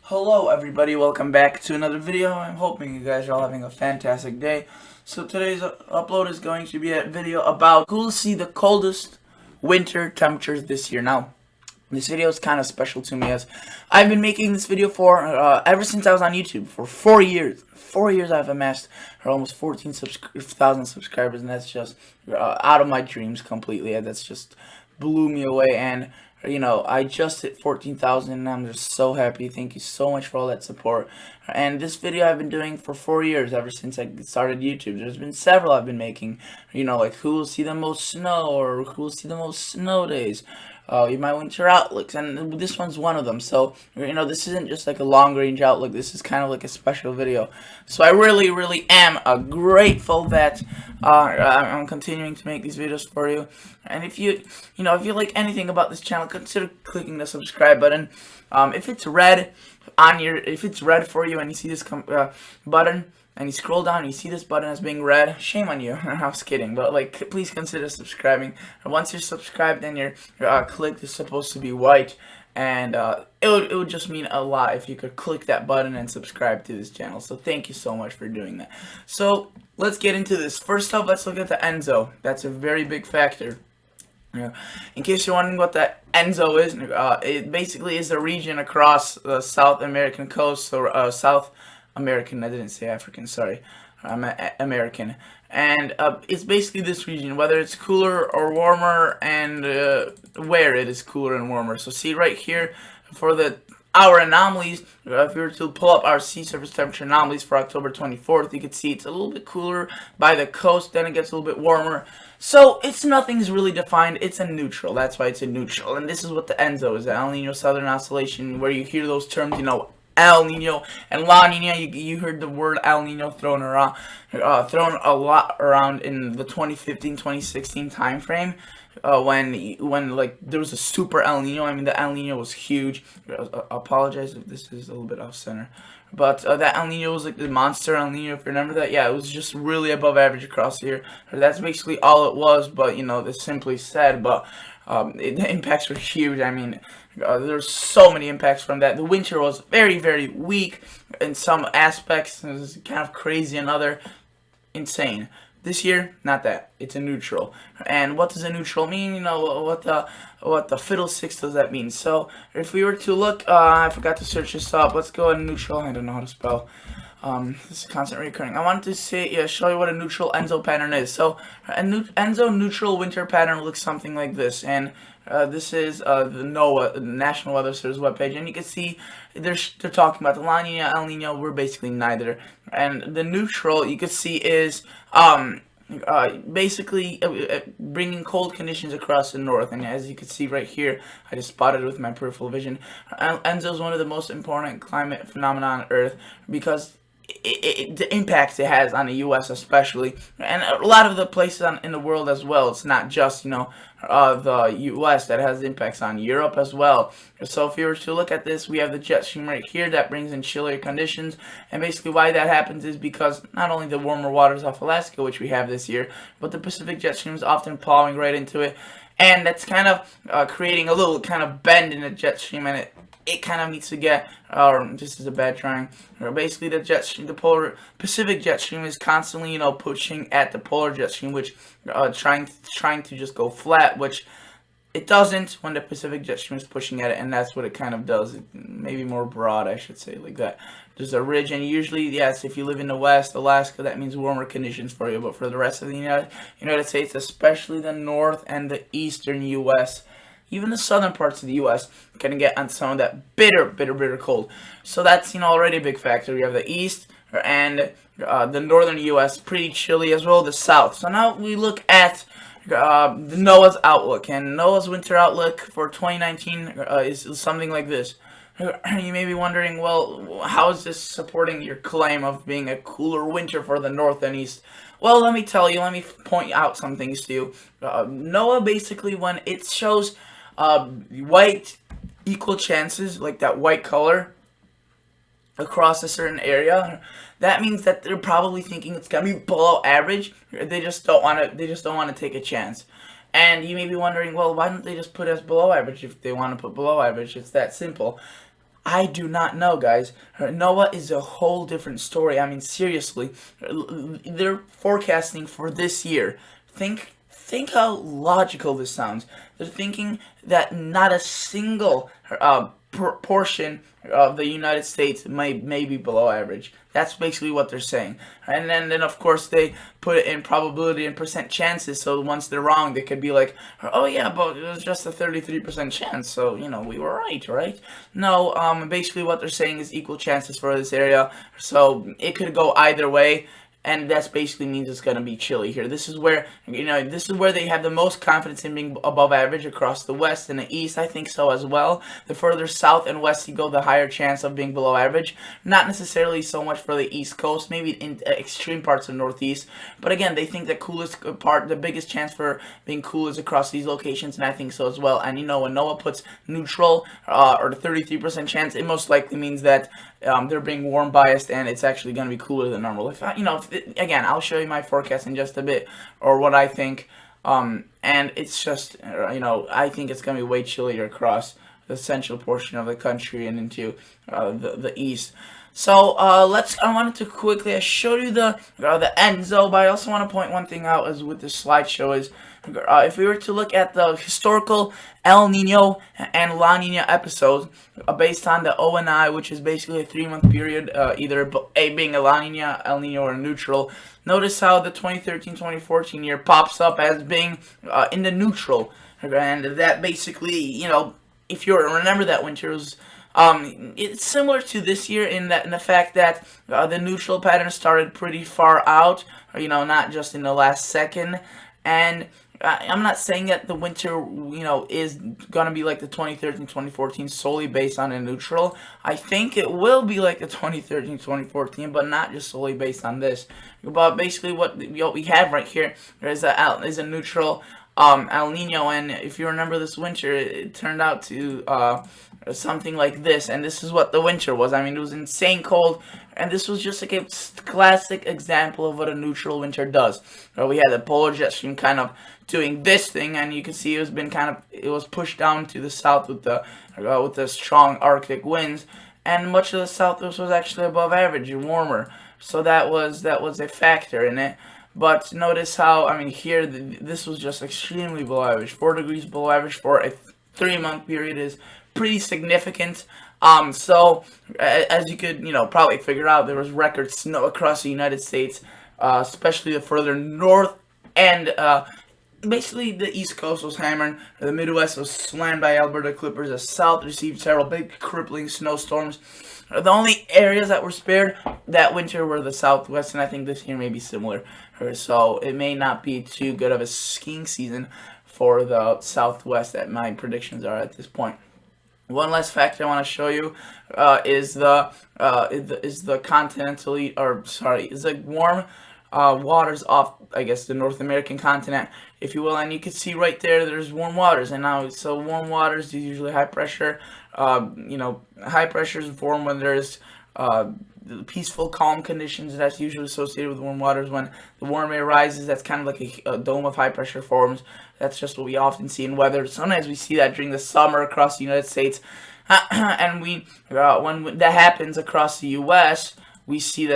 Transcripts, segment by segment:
Hello everybody, welcome back to another video. I'm hoping you guys are all having a fantastic day. So today's upload is going to be a video about who will see the coldest winter temperatures this year. Now, this video is kind of special to me as I've been making this video for ever since I was on YouTube for 4 years. 4 years I've amassed almost 14,000 subscribers, and that's just out of my dreams completely. That's just blew me away, and I just hit 14,000 and I'm just so happy. Thank you so much for all that support. And this video I've been doing for 4 years, ever since I started YouTube. There's been several I've been making, like who will see the most snow, or who will see the most snow days, my winter outlooks, and this one's one of them. So, this isn't just like a long range outlook, this is kind of like a special video. So I really am grateful that I'm continuing to make these videos for you. And if you like anything about this channel, consider clicking the subscribe button. If it's red for you and you see this button, and you scroll down and you see this button as being red, shame on you. I was kidding, but please consider subscribing. And once you're subscribed, then your click is supposed to be white, and it would just mean a lot if you could click that button and subscribe to this channel. So thank you so much for doing that. So let's get into this. First up, let's look at the ENSO. That's a very big factor. In case you're wondering what the ENSO is, it basically is a region across the South American coast, or South American, I didn't say African, sorry, I'm American, and it's basically this region, whether it's cooler or warmer, and where it is cooler and warmer. So see right here, for our anomalies, if we were to pull up our sea surface temperature anomalies for October 24th, you can see it's a little bit cooler by the coast, then it gets a little bit warmer. So nothing's really defined, it's a neutral, that's why it's a neutral. And this is what the ENSO is, the El Nino Southern Oscillation, where you hear those terms, El Nino and La Nina. You heard the word El Nino thrown a lot around in the 2015-2016 time frame, when there was a super El Nino. I mean, the El Nino was huge. I apologize if this is a little bit off center, but that El Nino was like the monster El Nino, if you remember that. Yeah, it was just really above average across the year. That's basically all it was, but this simply said, but the impacts were huge. I mean, there's so many impacts from that. The winter was very weak in some aspects. It was kind of crazy in other. Insane. This year, not that. It's a neutral. And what does a neutral mean? What the fiddlesticks does that mean? So if we were to look, I forgot to search this up. Let's go in neutral. I don't know how to spell. This is constantly recurring. I wanted to show you what a neutral ENSO pattern is. So a ENSO neutral winter pattern looks something like this, and this is the NOAA, the National Weather Service webpage, and you can see they're talking about the La Nina, El Nino. We're basically neither, and the neutral you can see is basically bringing cold conditions across the north. And as you can see right here, I just spotted it with my peripheral vision. ENSO is one of the most important climate phenomena on Earth because the impacts it has on the U.S. especially, and a lot of the places in the world as well. It's not just the U.S. that has impacts on Europe as well. So if you were to look at this, we have the jet stream right here that brings in chillier conditions, and basically why that happens is because not only the warmer waters off Alaska, which we have this year, but the Pacific jet stream is often plowing right into it, and that's kind of creating a little kind of bend in the jet stream, and it kind of needs to get, this is a bad drawing, basically the jet stream, the polar Pacific jet stream is constantly, pushing at the polar jet stream, which, trying to just go flat, which it doesn't when the Pacific jet stream is pushing at it, and that's what it kind of does. Maybe more broad, I should say, like that. There's a ridge, and usually, yes, if you live in the West, Alaska, that means warmer conditions for you, but for the rest of the United States, especially the North and the Eastern U.S., even the southern parts of the U.S. can get on some of that bitter cold. So that's already a big factor. You have the East and the northern U.S. pretty chilly as well. The South. So now we look at the NOAA's outlook, and NOAA's winter outlook for 2019 is something like this. You may be wondering, well, how is this supporting your claim of being a cooler winter for the North and East? Well, let me tell you. Let me point out some things to you. NOAA basically, when it shows white equal chances, like that white color across a certain area, that means that they're probably thinking it's gonna be below average. They just don't want to take a chance. And you may be wondering, well, why don't they just put us below average if they want to put below average? It's that simple. I do not know, guys. NOAA is a whole different story. I mean, seriously, they're forecasting for this year. Think how logical this sounds. They're thinking that not a single portion of the United States may be below average. That's basically what they're saying. And then of course they put it in probability and percent chances, so once they're wrong they could be like, oh yeah, but it was just a 33% chance, so we were right? No, basically what they're saying is equal chances for this area, so it could go either way. And that basically means it's going to be chilly here. This is where, they have the most confidence in being above average across the west and the east. I think so as well. The further south and west you go, the higher chance of being below average. Not necessarily so much for the east coast, maybe in extreme parts of northeast. But again, they think the coolest part, the biggest chance for being cool is across these locations, and I think so as well. And when NOAA puts neutral or the 33% chance, it most likely means that they're being warm biased and it's actually going to be cooler than normal. Again, I'll show you my forecast in just a bit, or what I think, and it's just, I think it's going to be way chillier across the central portion of the country and into the east. So I wanted to quickly, I showed you the ENSO, but I also want to point one thing out as with this slideshow is, if we were to look at the historical El Nino and La Nina episodes based on the ONI, which is basically a 3-month period, either being a La Nina, El Nino, or neutral, notice how the 2013-2014 year pops up as being in the neutral, and that basically, if you remember that winter was, it's similar to this year in the fact that the neutral pattern started pretty far out, not just in the last second, and I'm not saying that the winter, is going to be like the 2013-2014 solely based on a neutral. I think it will be like the 2013-2014, but not just solely based on this. But basically what we have right here is a neutral El Nino, and if you remember this winter, it turned out to something like this, and this is what the winter was. I mean, it was insane cold, and this was just like a classic example of what a neutral winter does. We had the polar jet stream kind of doing this thing, and you can see it was pushed down to the south with the strong Arctic winds, and much of the southwest was actually above average and warmer. So that was a factor in it. But notice how, here, this was just extremely below average. 4 degrees below average for a 3-month period is pretty significant. So, as you could, probably figure out, there was record snow across the United States, especially the further north, and basically the East Coast was hammered, the Midwest was slammed by Alberta Clippers, the South received several big crippling snowstorms. The only areas that were spared that winter were the Southwest, and I think this year may be similar. So it may not be too good of a skiing season for the Southwest that my predictions are at this point. One last fact I want to show you is the warm waters off, I guess, the North American continent, if you will, and you can see right there, there's warm waters, and now, so warm waters is usually high pressure. High pressure is formed when there's peaceful, calm conditions. That's usually associated with warm waters. When the warm air rises, that's kind of like a dome of high pressure forms. That's just what we often see in weather. Sometimes we see that during the summer across the United States, and when that happens across the U.S., we see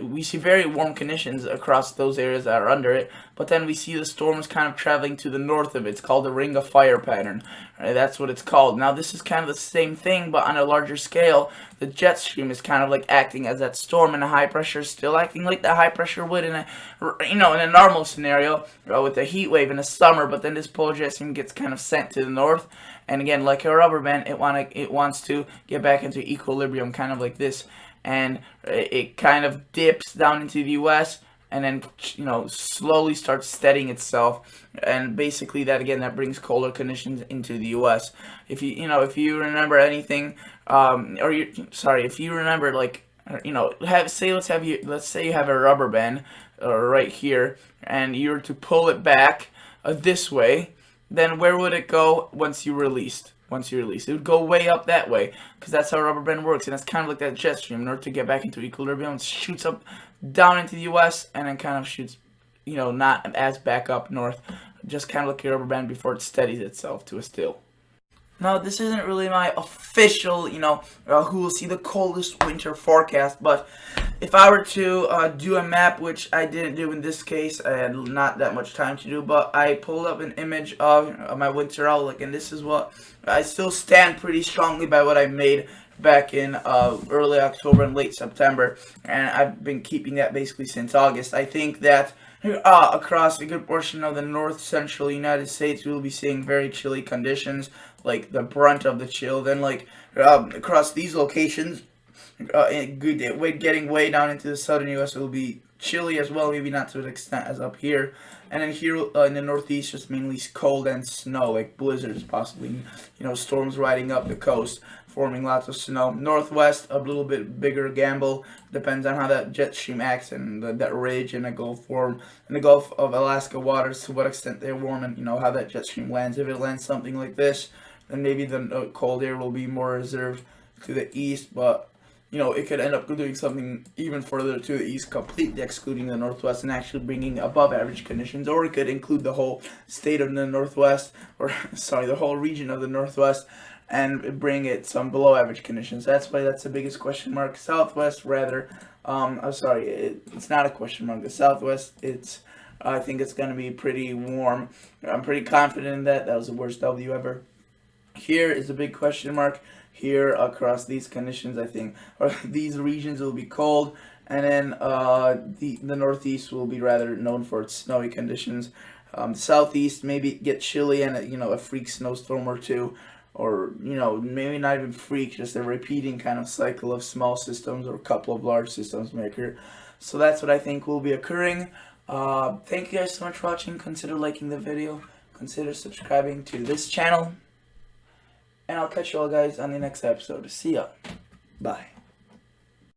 we see very warm conditions across those areas that are under it, but then we see the storms kind of traveling to the north of it. It's called the ring of fire pattern. Right? That's what it's called. Now this is kind of the same thing, but on a larger scale. The jet stream is kind of like acting as that storm, and the high pressure is still acting like the high pressure would in a normal scenario with a heat wave in the summer. But then this polar jet stream gets kind of sent to the north, and again, like a rubber band, it wants to get back into equilibrium, kind of like this. And it kind of dips down into the U.S. and then slowly starts steadying itself, and basically that brings colder conditions into the U.S. If you remember anything, if you remember, like, let's say you have a rubber band right here, and you were to pull it back this way, then where would it go once you released? It would go way up that way, because that's how rubber band works, and it's kind of like that jet stream. In order to get back into equilibrium, it shoots up down into the U.S. and then kind of shoots, not as back up north, just kind of like a rubber band before it steadies itself to a still. Now, this isn't really my official, who will see the coldest winter forecast, but if I were to do a map, which I didn't do in this case, I had not that much time to do, but I pulled up an image of my winter outlook, and this is what I still stand pretty strongly by what I made back in early October and late September, and I've been keeping that basically since August. I think that across a good portion of the north central United States, we will be seeing very chilly conditions, like the brunt of the chill. Then, like across these locations, getting way down into the southern U.S., it will be chilly as well, maybe not to the extent as up here. And then here in the Northeast, just mainly cold and snow, like blizzards, possibly, storms riding up the coast, forming lots of snow. Northwest, a little bit bigger gamble. Depends on how that jet stream acts and that ridge in the Gulf of Alaska waters, to what extent they're warm, and how that jet stream lands. If it lands something like this, then maybe the cold air will be more reserved to the east, but it could end up doing something even further to the east, completely excluding the Northwest and actually bringing above average conditions, or it could include the whole state of the Northwest, or sorry, the whole region of the Northwest, and bring it some below average conditions. That's why that's the biggest question mark. Southwest, rather, I'm sorry, it's not a question mark. The Southwest, I think it's going to be pretty warm. I'm pretty confident in that. That was the worst W ever. Here is a big question mark. Here across these conditions, I think, or these regions will be cold, and then the Northeast will be rather known for its snowy conditions. The Southeast maybe get chilly and a freak snowstorm or two, or maybe not even freak, just a repeating kind of cycle of small systems or a couple of large systems may occur. So that's what I think will be occurring. Thank you guys so much for watching. Consider liking the video. Consider subscribing to this channel. And I'll catch you all guys on the next episode. See ya. Bye.